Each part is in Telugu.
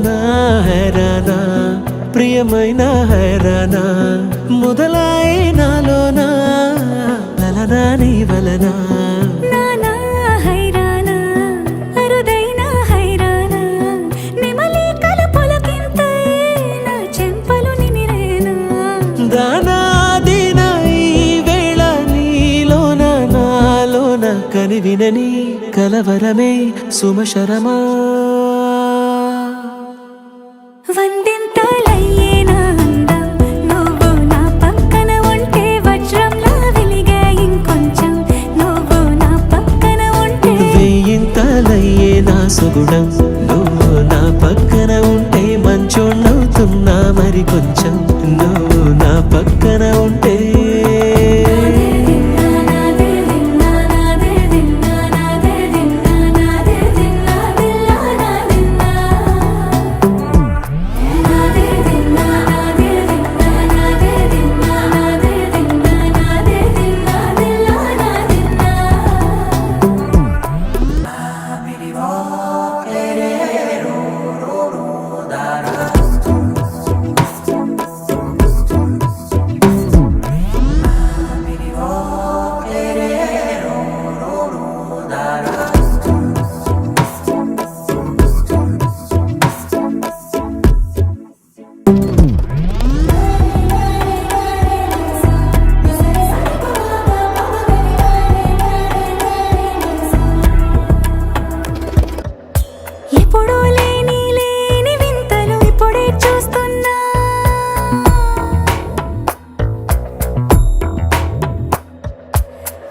నా హైరానా ప్రియమైన హైరానా మొదలాయి నాలోనా లలనా నీ వలనా కని వినని కలవరమే సుమశరమా వందింతలయ్యేనా అందం నువ్వు నా పక్కన ఉంటే వజ్రంలా వెలిగే ఇంకొంచెం నువ్వు నా పక్కన ఉంటే వెయ్యింతలయ్యేనా సుగుణం నువ్వు నా పక్కన ఉంటే మంచోణ్ణవుతున్నా మరి కొంచెం నువ్వు నా పక్కన ఉంటే ఎప్పుడూ లేని వింతలు ఇప్పుడే చూస్తున్నా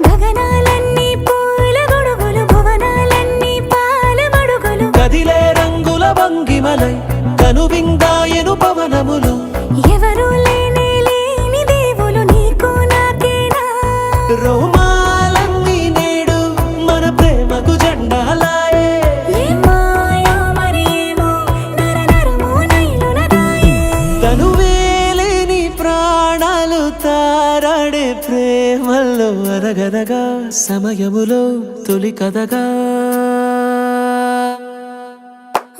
గగనాలన్నీ పూల గొడుగులు భువనాలన్నీ పాల మడుగులు కదిలే రంగుల భంగిమలై కనువిందాయను పవనములు ఎవరు లేని దేవులు నీకు నాకేనా రోమాలన్నీ నేడు మన ప్రేమకు జెండాలాయే తనువేలేని ప్రాణాలు తారాడే ప్రేమల్లో అరగనగా సమయములో తొలి కథగా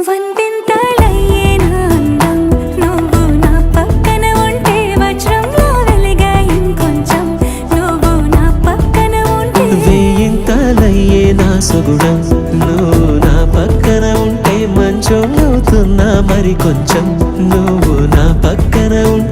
వందింతలయ్యేనా అందం నువ్వు నా పక్కన ఉంటే వజ్రంలా వెలిగే ఇంకొంచెం నువ్వు నా పక్కన ఉంటే వెయ్యింతలయ్యేనా సుగుణం నువ్వు నా పక్కన ఉంటే మంచోణ్ణవుతున్నా మరి కొంచెం నువ్వు నా పక్కన ఉంటే